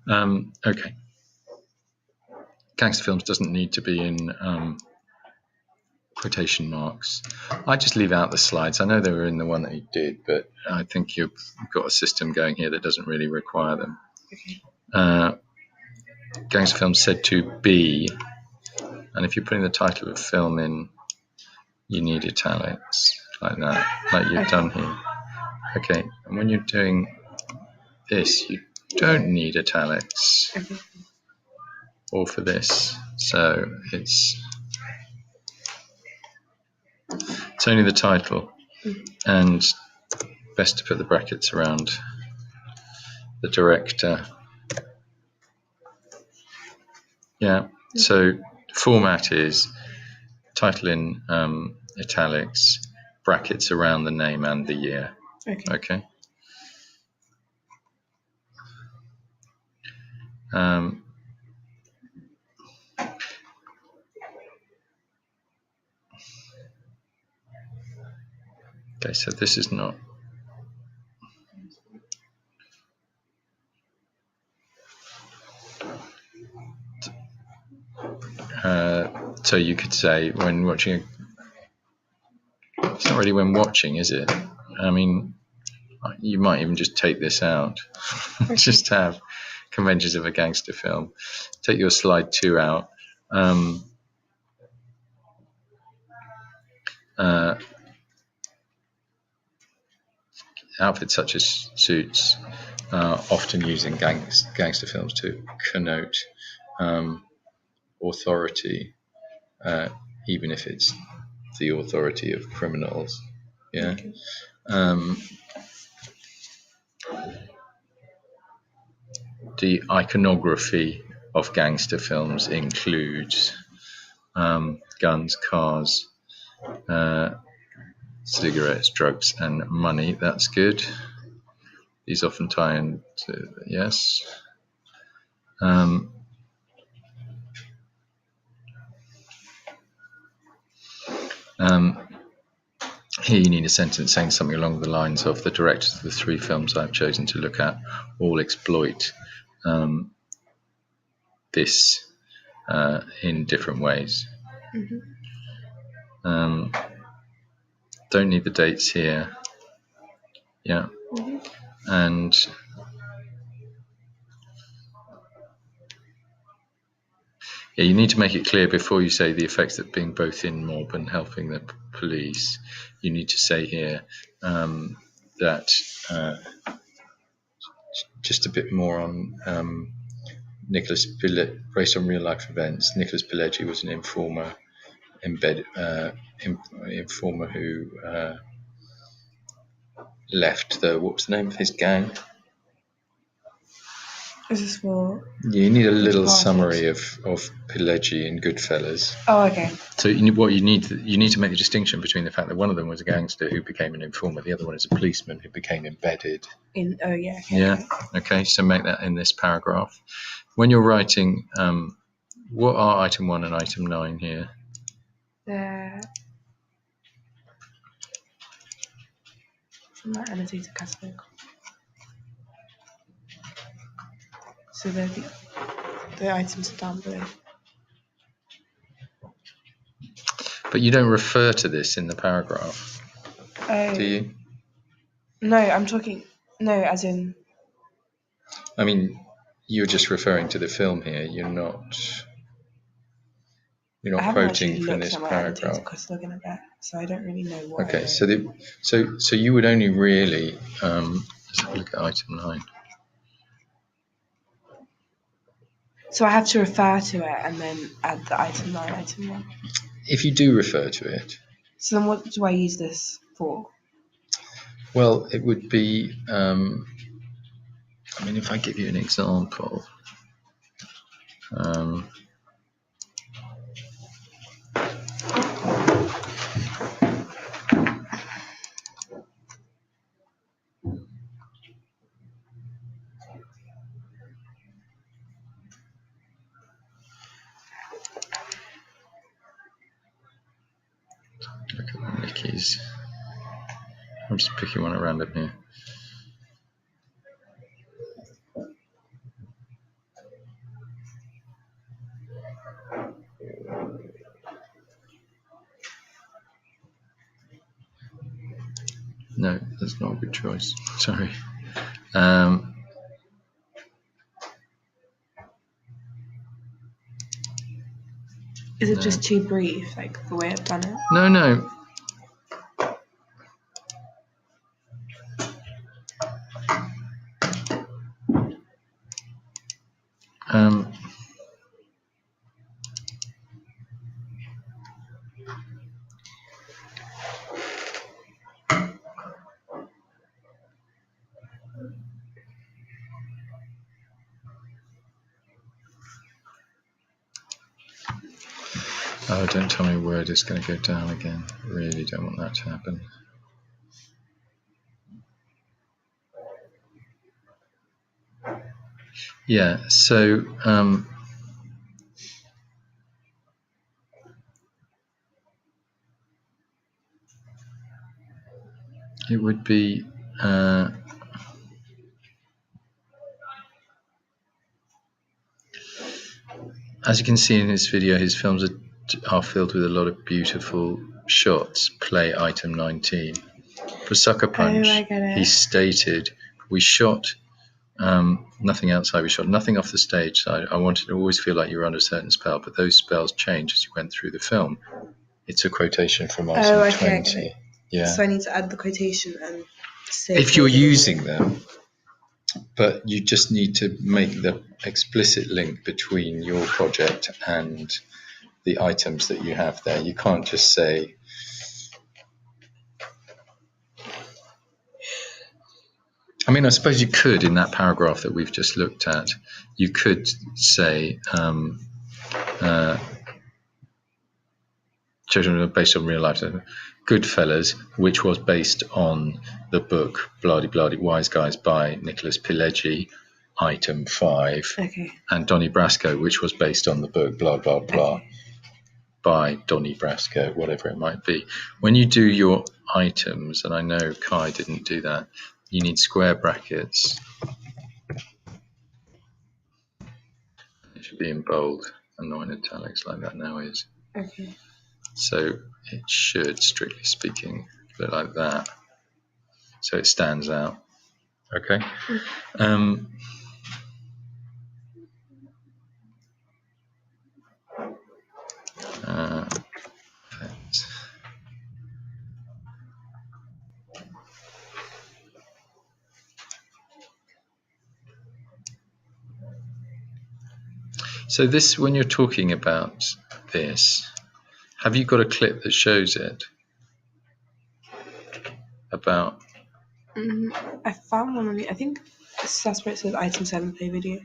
Okay. Gangster films doesn't need to be in quotation marks. I just leave out the slides. I know they were in the one that you did, but I think you've got a system going here that doesn't really require them. Okay. Gangster films said to be, and if you're putting the title of a film in, you need italics like that, like you've done here. Okay, and when you're doing this, you don't need italics, or for this, so it's only the title, and best to put the brackets around the director. Yeah, so format is title in italics, brackets around the name and the year. Okay. Okay, so this is not. So you could say when watching. It's not really when watching, is it? I mean, you might even just take this out. Just have conventions of a gangster film. Take your slide 2 out. Outfits such as suits, often used in gangster films to connote authority, even if it's the authority of criminals. Yeah. The iconography of gangster films includes guns, cars, cigarettes, drugs, and money. That's good. These often tie into yes. Here you need a sentence saying something along the lines of the directors of the 3 films I've chosen to look at all exploit this in different ways. Don't need the dates here. Yeah. And you need to make it clear before you say the effects of being both in mob and helping the police. You need to say here that just a bit more on Nicholas Pileggi, based on real life events. Nicholas Pileggi was an informer, informer who left the, what was the name of his gang? Is this for? You need a little summary of Pileggi in Goodfellas. Oh, okay. So you need to make the distinction between the fact that one of them was a gangster who became an informer, the other one is a policeman who became embedded. Okay. Okay. So make that in this paragraph. When you're writing, what are item 1 and item 9 here? From my annotated catalogue. So they're the items are down below. But you don't refer to this in the paragraph, do you? No, I'm talking. No, as in. I mean, you're just referring to the film here. You're not quoting from this paragraph. Because looking at that, so I don't really know what. Okay, so you would only really let's have a look at item 9. So I have to refer to it and then add the item 9, item 1. If you do refer to it. So then, what do I use this for? Well, it would be. I mean, if I give you an example. Look at the Mickey's. I'm just picking one at random here. No, that's not a good choice. Sorry. Is it just too brief, like the way I've done it? No. Oh, don't tell me Word is going to go down again. I really don't want that to happen. Yeah, so it would be as you can see in this video, his films are filled with a lot of beautiful shots. Play item 19. For Sucker Punch, he stated, we shot nothing outside, we shot nothing off the stage side. I wanted to always feel like you were under a certain spell, but those spells changed as you went through the film. It's a quotation from item 20. Yeah. So I need to add the quotation and say if you're using them, but you just need to make the explicit link between your project and the items that you have there. You can't just say, I mean, I suppose you could in that paragraph that we've just looked at, you could say, children are based on real life. Goodfellas, which was based on the book Bloody Bloody Wise Guys by Nicholas Pileggi, item 5. Okay. And Donnie Brasco, which was based on the book blah, blah, blah, by Donnie Brasco, whatever it might be. When you do your items, and I know Kai didn't do that, you need square brackets. It should be in bold and not in italics like that now is. Okay. So it should, strictly speaking, look like that. So it stands out. Okay. So this, when you're talking about this, have you got a clip that shows it? About? I found one on the, I think that's where it says item 7 play video.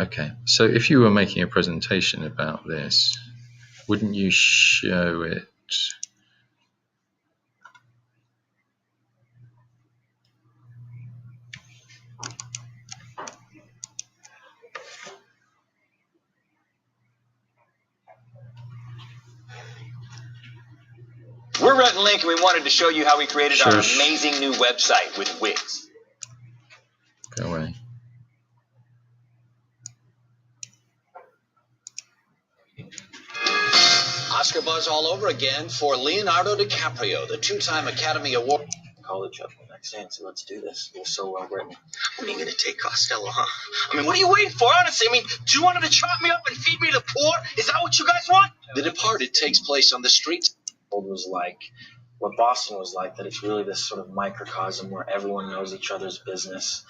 Okay, so if you were making a presentation about this, wouldn't you show it? We're Rhett and Link, and we wanted to show you how we created our amazing new website with Wix. Go away. Oscar buzz all over again for Leonardo DiCaprio, the 2-time Academy Award. Call each other next day and say, let's do this. It was so well written. When are you going to take Costello, huh? I mean, what are you waiting for, honestly? I mean, do you want him to chop me up and feed me the poor? Is that what you guys want? The Departed takes place on the streets. Was like what Boston was like, that it's really this sort of microcosm where everyone knows each other's business.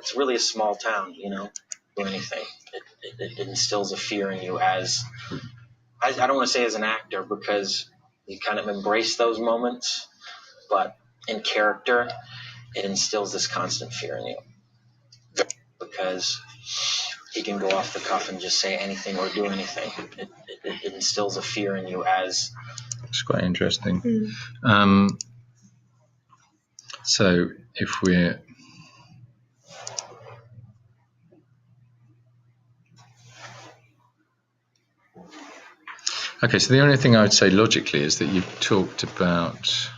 It's really a small town, you know, do anything. It instills a fear in you as, I don't want to say as an actor because you kind of embrace those moments, but in character, it instills this constant fear in you because he can go off the cuff and just say anything or do anything. It instills a fear in you as. It's quite interesting. So if we're okay, so the only thing I would say logically is that you've talked about